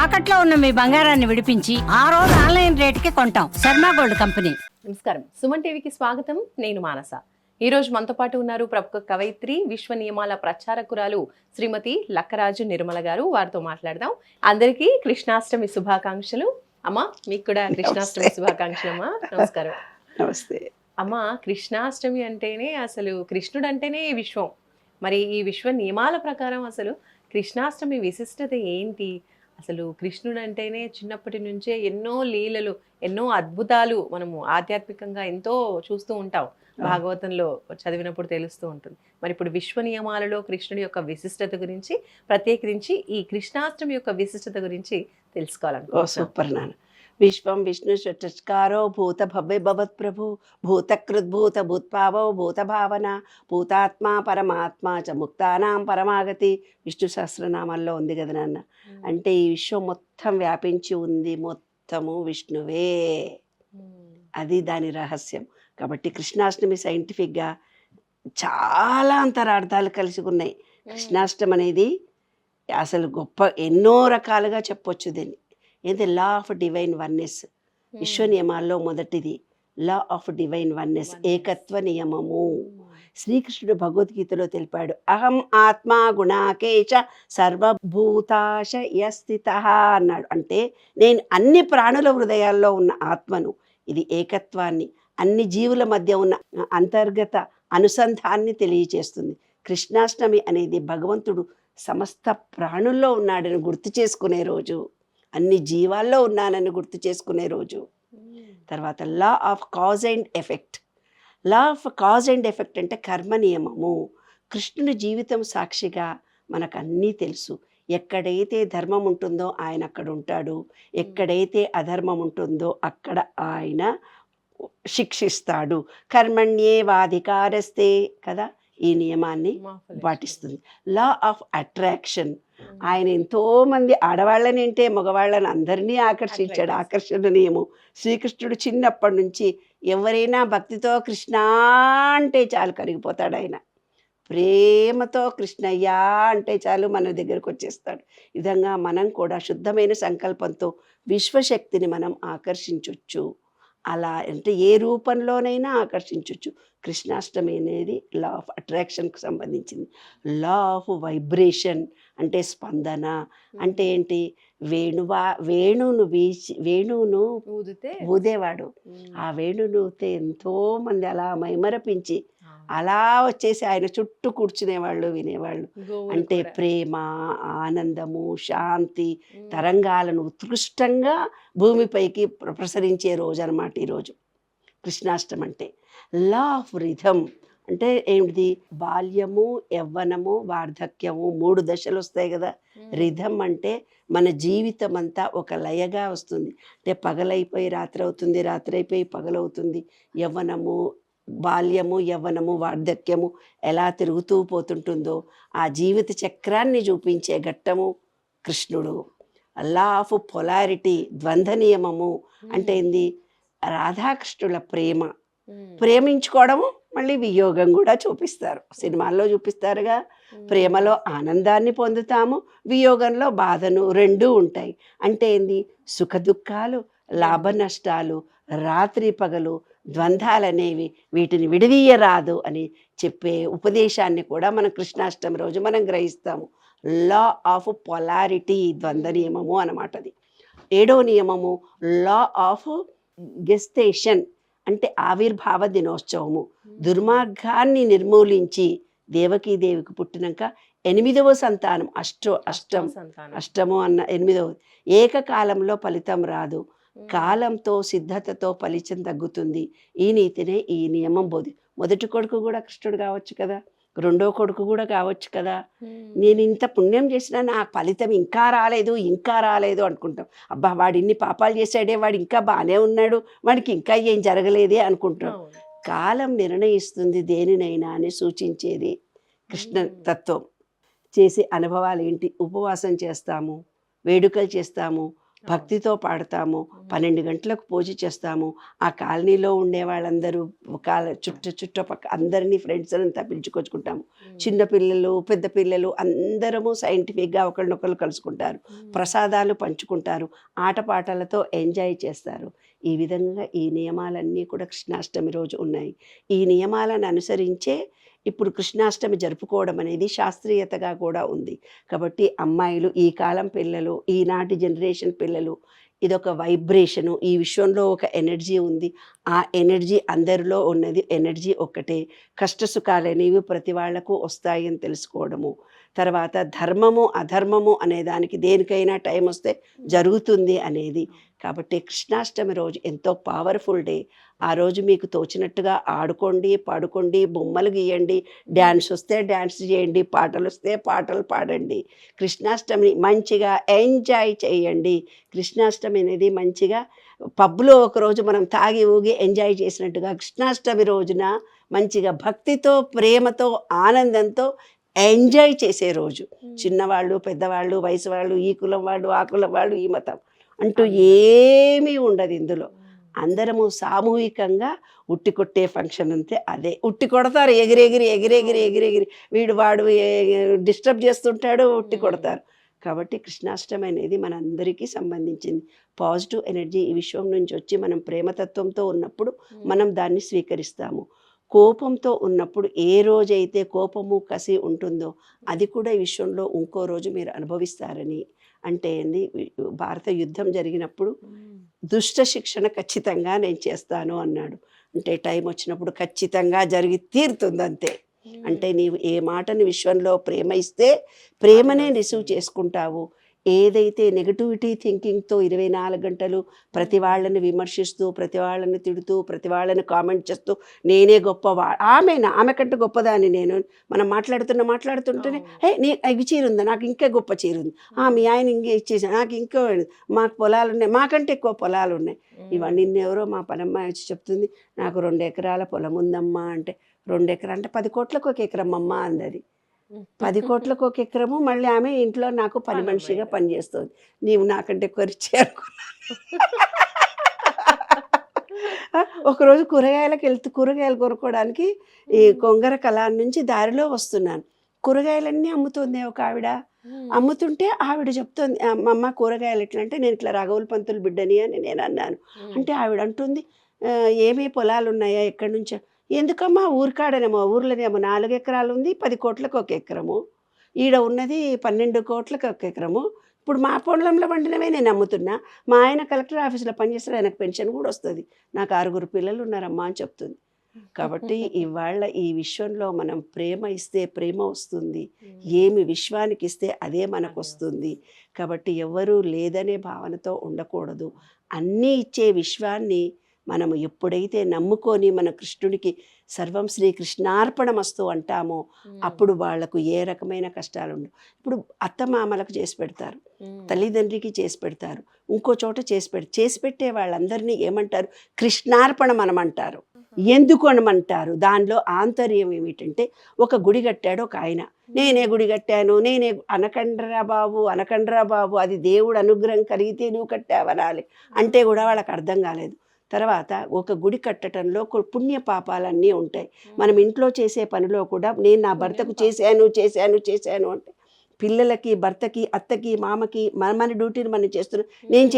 తాకట్లో ఉన్న మీ బంగారాన్ని విడిపించి ఆ రోజు ఆన్లైన్ రేటుకి కొంటాం. Sharma gold company. నమస్కారం, సుమన్ టీవీకి స్వాగతం. నేను మానస. ఈ రోజు మనతో పాటు ఉన్నారు ప్రముఖ కవయిత్రి, విశ్వ నియమాల ప్రచారకురాలు శ్రీమతి లక్కరాజు నిర్మల గారు. వారితో మాట్లాడదాం. అందరికీ కృష్ణాష్టమి శుభాకాంక్షలు. అమ్మా, మీకు కూడా కృష్ణాష్టమి శుభాకాంక్షలు. అమ్మా నమస్కారం. నమస్తే అమ్మా, కృష్ణాష్టమి అంటేనే అసలు కృష్ణుడు అంటేనే విశ్వం. మరి ఈ విశ్వ నియమాల ప్రకారం అసలు కృష్ణాష్టమి విశిష్టత ఏంటి? అసలు కృష్ణుడు అంటేనే చిన్నప్పటి నుంచే ఎన్నో లీలలు, ఎన్నో అద్భుతాలు మనము ఆధ్యాత్మికంగా ఎంతో చూస్తూ ఉంటాం. భాగవతంలో చదివినప్పుడు తెలుస్తూ ఉంటుంది. మరి ఇప్పుడు విశ్వ నియమాలలో కృష్ణుడి యొక్క విశిష్టత గురించి, ప్రత్యేకించి ఈ కృష్ణాష్టమి యొక్క విశిష్టత గురించి తెలుసుకోవాలనుకుంటున్నాను. సూపర్ నాన్న. విశ్వం విష్ణు షట్కారో భూత భవ్య భవత్ ప్రభు భూతకృద్భూత భూత్పావో భూత భావన భూతాత్మ పరమాత్మ చ ముక్తానాం పరమాగతి విష్ణు సహస్రనామాల్లో ఉంది కదా నాన్న. అంటే ఈ విశ్వం మొత్తం వ్యాపించి ఉంది, మొత్తము విష్ణువే. అది దాని రహస్యం. కాబట్టి కృష్ణాష్టమి సైంటిఫిక్గా చాలా అంతరార్థాలు కలిసి ఉన్నాయి. కృష్ణాష్టమి అనేది అసలు గొప్ప, ఎన్నో రకాలుగా చెప్పొచ్చు దీన్ని. ఏంటి? Law of divine oneness. విశ్వ నియమాల్లో మొదటిది లా ఆఫ్ డివైన్ వన్నెస్, ఏకత్వ నియమము. శ్రీకృష్ణుడు భగవద్గీతలో తెలిపాడు, అహం ఆత్మా గుణాకేశ సర్వభూతాశయ స్థిత అన్నాడు. అంటే నేను అన్ని ప్రాణుల హృదయాల్లో ఉన్న ఆత్మను. ఇది ఏకత్వాన్ని, అన్ని జీవుల మధ్య ఉన్న అంతర్గత అనుసంధాన్ని తెలియచేస్తుంది. కృష్ణాష్టమి అనేది భగవంతుడు సమస్త ప్రాణుల్లో ఉన్నాడని గుర్తు చేసుకునే రోజు, అన్ని జీవాల్లో ఉన్నానని గుర్తు చేసుకునే రోజు. తర్వాత law of cause and effect. Law of cause and effect అంటే కర్మ నియమము. కృష్ణుని జీవితం సాక్షిగా మనకు అన్నీ తెలుసు. ఎక్కడైతే ధర్మం ఉంటుందో ఆయన అక్కడ ఉంటాడు, ఎక్కడైతే అధర్మం ఉంటుందో అక్కడ ఆయన శిక్షిస్తాడు. కర్మణ్యేవాధికారస్తే కదా, ఈ నియమాన్ని పాటిస్తుంది. Law of attraction. ఆయన ఎంతోమంది ఆడవాళ్ళని అంటే మగవాళ్ళని అందరినీ ఆకర్షించాడు. ఆకర్షణ నియమం. శ్రీకృష్ణుడు చిన్నప్పటి నుంచి ఎవరైనా భక్తితో కృష్ణ అంటే చాలు కరిగిపోతాడు. ఆయన ప్రేమతో కృష్ణయ్య అంటే చాలు మన దగ్గరకు వచ్చేస్తాడు. ఈ విధంగా మనం కూడా శుద్ధమైన సంకల్పంతో విశ్వశక్తిని మనం ఆకర్షించవచ్చు. అలా అంటే ఏ రూపంలోనైనా ఆకర్షించవచ్చు. కృష్ణాష్టమి అనేది లా ఆఫ్ అట్రాక్షన్కి సంబంధించింది. లా ఆఫ్ వైబ్రేషన్ అంటే స్పందన. అంటే ఏంటి? వేణువును ఊదేవాడు. ఆ వేణువును ఊతే ఎంతోమంది అలా మైమరపించి అలా వచ్చేసి ఆయన చుట్టూ కూర్చునేవాళ్ళు, వినేవాళ్ళు. అంటే ప్రేమ, ఆనందము, శాంతి తరంగాలను ఉత్కృష్టంగా భూమిపైకి ప్రసరించే రోజు అన్నమాట ఈరోజు కృష్ణాష్టమి అంటే. లా ఆఫ్ రిథమ్ అంటే ఏమిటి? బాల్యము, యవ్వనము, వార్ధక్యము, 3 దశలు వస్తాయి కదా. రిథమ్ అంటే మన జీవితం అంతా ఒక లయగా వస్తుంది. అంటే పగలైపోయి రాత్రి అవుతుంది, రాత్రి అయిపోయి పగలవుతుంది. యవ్వనము, బాల్యము, యవ్వనము, వార్ధక్యము ఎలా తిరుగుతూ పోతుంటుందో ఆ జీవిత చక్రాన్ని చూపించే ఘట్టము కృష్ణుడు. లా ఆఫ్ పొలారిటీ, ద్వంద్వ నియమము అంటే ఏంది? రాధాకృష్ణుల ప్రేమ, ప్రేమించుకోవడము, మళ్ళీ వియోగం కూడా చూపిస్తారు. సినిమాల్లో చూపిస్తారుగా. ప్రేమలో ఆనందాన్ని పొందుతాము, వియోగంలో బాధను, రెండూ ఉంటాయి. అంటే ఏంది? సుఖ దుఃఖాలు, లాభ నష్టాలు, రాత్రి పగలు, ద్వంద్వాలనేవి వీటిని విడదీయరాదు అని చెప్పే ఉపదేశాన్ని కూడా మనం కృష్ణాష్టమి రోజు మనం గ్రహిస్తాము. లా ఆఫ్ పొలారిటీ, ద్వంద్వ నియమము అన్నమాట. అది 7వ నియమము లా ఆఫ్ గెస్టేషన్ అంటే ఆవిర్భావ దినోత్సవము. దుర్మార్గాన్ని నిర్మూలించి దేవకీదేవికి పుట్టినాక 8వ సంతానం, అష్టము అన్న 8వ. ఏకకాలంలో ఫలితం రాదు, కాలంతో సిద్ధతతో ఫలితం తగ్గుతుంది. ఈ నీతినే ఈ నియమం మొదటి కొడుకు కూడా కృష్ణుడు కావచ్చు కదా, రెండో కొడుకు కూడా కావచ్చు కదా. నేను ఇంత పుణ్యం చేసినా నా ఫలితం ఇంకా రాలేదు అనుకుంటాం. అబ్బా, వాడు ఇన్ని పాపాలు చేశాడే, వాడు ఇంకా బాగానే ఉన్నాడు, వాడికి ఇంకా ఏం జరగలేదే అనుకుంటాం. కాలం నిర్ణయిస్తుంది దేనినైనా అని సూచించేది కృష్ణ తత్వం. చేసే అనుభవాలు ఏంటి? ఉపవాసం చేస్తాము, వేడుకలు చేస్తాము, భక్తితో పాడతాము, 12 గంటలకు పూజ చేస్తాము. ఆ కాలనీలో ఉండే వాళ్ళందరూ చుట్టుపక్క అందరినీ ఫ్రెండ్స్ అంతా పిలుచుకొచ్చుకుంటాము. చిన్నపిల్లలు, పెద్ద పిల్లలు అందరము సైంటిఫిక్గా ఒకరినొకరు కలుసుకుంటారు, ప్రసాదాలు పంచుకుంటారు, ఆటపాటలతో ఎంజాయ్ చేస్తారు. ఈ విధంగా ఈ నియమాలన్నీ కూడా కృష్ణాష్టమి రోజు ఉన్నాయి. ఈ నియమాలను అనుసరించే ఇప్పుడు కృష్ణాష్టమి జరుపుకోవడం అనేది శాస్త్రీయతగా కూడా ఉంది. కాబట్టి అమ్మాయిలు, ఈ కాలం పిల్లలు, ఈనాటి జనరేషన్ పిల్లలు, ఇదొక వైబ్రేషను, ఈ విశ్వంలో ఒక ఎనర్జీ ఉంది, ఆ ఎనర్జీ అందరిలో ఉన్నది ఎనర్జీ ఒక్కటే. కష్టసుఖాలు అనేవి ప్రతి వాళ్లకు వస్తాయి అని తెలుసుకోవడము. తర్వాత ధర్మము అధర్మము అనే దానికి దేనికైనా టైం వస్తే జరుగుతుంది అనేది. కాబట్టి కృష్ణాష్టమి రోజు ఎంతో పవర్ఫుల్ డే. ఆ రోజు మీకు తోచినట్టుగా ఆడుకోండి, పాడుకోండి, బొమ్మలు గీయండి, డ్యాన్స్ వస్తే డ్యాన్స్ చేయండి, పాటలు వస్తే పాటలు పాడండి. కృష్ణాష్టమిని మంచిగా ఎంజాయ్ చేయండి. కృష్ణాష్టమి అనేది మంచిగా పబ్లో ఒకరోజు మనం తాగి ఊగి ఎంజాయ్ చేసినట్టుగా కృష్ణాష్టమి రోజున మంచిగా భక్తితో, ప్రేమతో, ఆనందంతో ఎంజాయ్ చేసే రోజు. చిన్నవాళ్ళు, పెద్దవాళ్ళు, వయసు వాళ్ళు, ఈ కులం వాళ్ళు, ఆ కులం వాళ్ళు, ఈ మతం అంటూ ఏమీ ఉండదు ఇందులో. అందరము సామూహికంగా ఉట్టి కొట్టే ఫంక్షన్ అంతే. అదే ఉట్టి కొడతారు, ఎగిరెగిరి వీడు వాడు డిస్టర్బ్ చేస్తుంటాడు, ఉట్టి కొడతారు. కాబట్టి కృష్ణాష్టమి అనేది మనందరికీ సంబంధించింది. పాజిటివ్ ఎనర్జీ ఈ విశ్వం నుంచి వచ్చి మనం ప్రేమతత్వంతో ఉన్నప్పుడు మనం దాన్ని స్వీకరిస్తాము. కోపంతో ఉన్నప్పుడు ఏ రోజైతే కోపము, కసి ఉంటుందో అది కూడా ఈ విశ్వంలో ఇంకో రోజు మీరు అనుభవిస్తారని. అంటే ఏంది, భారత యుద్ధం జరిగినప్పుడు దుష్ట శిక్షణ ఖచ్చితంగా నేను చేస్తాను అన్నాడు. అంటే టైం వచ్చినప్పుడు ఖచ్చితంగా జరిగి తీరుతుంది అంతే. అంటే నీవు ఏ మాటని విశ్వంలో ప్రేమ ఇస్తే ప్రేమనే రిసీవ్ చేసుకుంటావు. ఏదైతే నెగటివిటీ థింకింగ్తో 24 గంటలు ప్రతి వాళ్ళని విమర్శిస్తూ, ప్రతి వాళ్ళని తిడుతూ, ప్రతి వాళ్ళని కామెంట్ చేస్తూ నేనే గొప్పవా, ఆమె కంటే గొప్పదాన్ని నేను, మనం మాట్లాడుతుంటేనే నీ అవి చీర ఉందా, నాకు ఇంకా గొప్ప చీర ఉంది, మీ ఆయన ఇంకే ఇచ్చేసా, నాకు ఇంకో, మాకు పొలాలు ఉన్నాయి, మాకంటే ఎక్కువ పొలాలు ఉన్నాయి. ఇవన్నీ నిన్నెవరో మా పనమ్మాయి వచ్చి చెప్తుంది, నాకు 2 ఎకరాల పొలం ఉందమ్మా అంటే, 2 ఎకరాలు అంటే 10 కోట్లకు 1 ఎకరం అమ్మా అందది. 10 కోట్లకు 1 ఎకరము. మళ్ళీ ఆమె ఇంట్లో నాకు పని మనిషిగా పనిచేస్తుంది. నీవు నాకంటే ఎక్కువ రిచ్ అనుకున్నా. ఒకరోజు కూరగాయలు కొనుక్కోవడానికి ఈ కొంగర కలాన్ నుంచి దారిలో వస్తున్నాను. కూరగాయలన్నీ అమ్ముతుంది ఒక ఆవిడ. అమ్ముతుంటే ఆవిడ చెప్తుంది, అమ్మ కూరగాయలు ఎట్లా అంటే, నేను ఇట్లా రాఘవుల పంతులు బిడ్డని అని నేను అన్నాను. అంటే ఆవిడ అంటుంది, ఏమీ పొలాలు ఉన్నాయా, ఎక్కడి నుంచో. ఎందుకమ్మా, ఊరికాడనేమో, ఊర్లోనేమో 4 ఎకరాలు ఉంది, 10 కోట్లకు 1 ఎకరము, ఈడ ఉన్నది 12 కోట్లకు 1 ఎకరము. ఇప్పుడు మా పొలంలో పండినవే నేను అమ్ముతున్నా. మా ఆయన కలెక్టర్ ఆఫీసులో పనిచేస్తాడు, ఆయనకు పెన్షన్ కూడా వస్తుంది, నాకు 6 పిల్లలు ఉన్నారమ్మా అని చెప్తుంది. కాబట్టి ఇవాళ ఈ విశ్వంలో మనం ప్రేమ ఇస్తే ప్రేమ వస్తుంది, ఏమి విశ్వానికి ఇస్తే అదే మనకు వస్తుంది. కాబట్టి ఎవరూ లేదనే భావనతో ఉండకూడదు. అన్నీ ఇచ్చే విశ్వాన్ని మనము ఎప్పుడైతే నమ్ముకొని మన కృష్ణుడికి సర్వం శ్రీ కృష్ణార్పణమస్తు అంటామో అప్పుడు వాళ్లకు ఏ రకమైన కష్టాలు ఉండవు. ఇప్పుడు అత్తమామలకు చేసి పెడతారు, తల్లిదండ్రికి చేసి పెడతారు, ఇంకో చోట చేసి పెట్టే వాళ్ళందరినీ ఏమంటారు, కృష్ణార్పణం అనమంటారు. ఎందుకు అనమంటారు? దానిలో ఆంతర్యం ఏమిటంటే, ఒక గుడి కట్టాడు ఒక ఆయన, నేనే గుడి కట్టాను, నేనే అనకండ్రా బాబు, అది దేవుడు అనుగ్రహం కలిగితే నువ్వు కట్టావనాలి అంటే కూడా వాళ్ళకి అర్థం కాలేదు. తర్వాత ఒక గుడి కట్టడంలో పుణ్య పాపాలన్నీ ఉంటాయి. మనం ఇంట్లో చేసే పనిలో కూడా నేను నా భర్తకు చేశాను అంటే, పిల్లలకి, భర్తకి, అత్తకి, మామకి మన డ్యూటీని మనం చేస్తున్నాం, నేను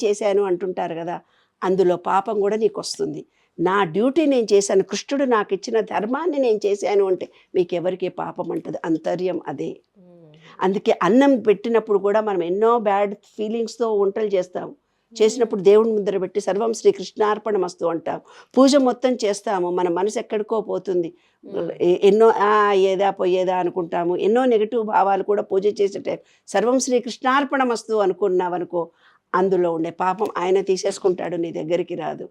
చేశాను అంటుంటారు కదా. అందులో పాపం కూడా నీకు వస్తుంది. నా డ్యూటీ నేను చేశాను, కృష్ణుడు నాకు ఇచ్చిన ధర్మాన్ని నేను చేశాను అంటే మీకు ఎవరికి పాపం అంటది, అంతర్యం అదే. అందుకే అన్నం పెట్టినప్పుడు కూడా మనం ఎన్నో బ్యాడ్ ఫీలింగ్స్తో వంటలు చేసినప్పుడు దేవుని ముందర పెట్టి సర్వం శ్రీ కృష్ణార్పణమస్తు అంటాం. పూజ మొత్తం చేస్తాము, మన మనసు ఎక్కడికో పోతుంది, ఎన్నో పోయేదా అనుకుంటాము, ఎన్నో నెగిటివ్ భావాలు కూడా పూజ చేసే టైం సర్వం శ్రీ కృష్ణార్పణమస్తు అనుకున్నావనుకో, అందులో ఉండే పాపం ఆయన తీసేసుకుంటాడు, నీ దగ్గరికి రాదు.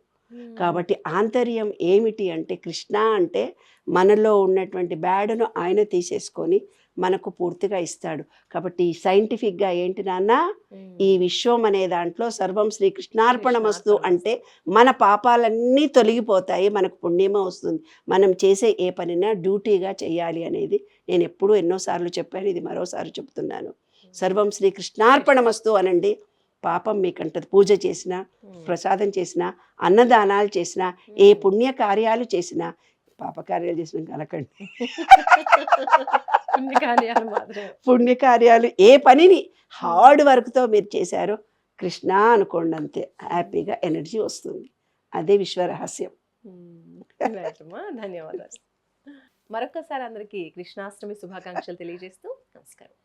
కాబట్టి ఆంతర్యం ఏమిటి అంటే, కృష్ణ అంటే మనలో ఉన్నటువంటి బ్యాడ్ను ఆయన తీసేసుకొని మనకు పూర్తిగా ఇస్తాడు. కాబట్టి సైంటిఫిక్గా ఏంటి నాన్న, ఈ విశ్వం అనే దాంట్లో సర్వం శ్రీ కృష్ణార్పణమస్తు అంటే మన పాపాలన్నీ తొలగిపోతాయి, మనకు పుణ్యమే వస్తుంది. మనం చేసే ఏ పనినా డ్యూటీగా చేయాలి అనేది నేను ఎప్పుడూ ఎన్నోసార్లు చెప్పాను, ఇది మరోసారి చెప్తున్నాను. సర్వం శ్రీ కృష్ణార్పణమస్తు అనండి. పాపం మీకంటది. పూజ చేసినా, ప్రసాదం చేసినా, అన్నదానాలు చేసినా, ఏ పుణ్య కార్యాలు చేసినా, పాపకార్యాలు చేసినా కలకండి. పుణ్యకార్యాలు మాత్రమే. పుణ్యకార్యాలు ఏ పనిని హార్డ్ వర్క్తో మీరు చేశారో కృష్ణ అనుకోండి, అంతే హ్యాపీగా ఎనర్జీ వస్తుంది. అదే విశ్వరహస్యం. రైట్ అమ్మా, ధన్యవాదాలు. మరొకసారి అందరికీ కృష్ణాష్టమి శుభాకాంక్షలు తెలియజేస్తూ నమస్కారం.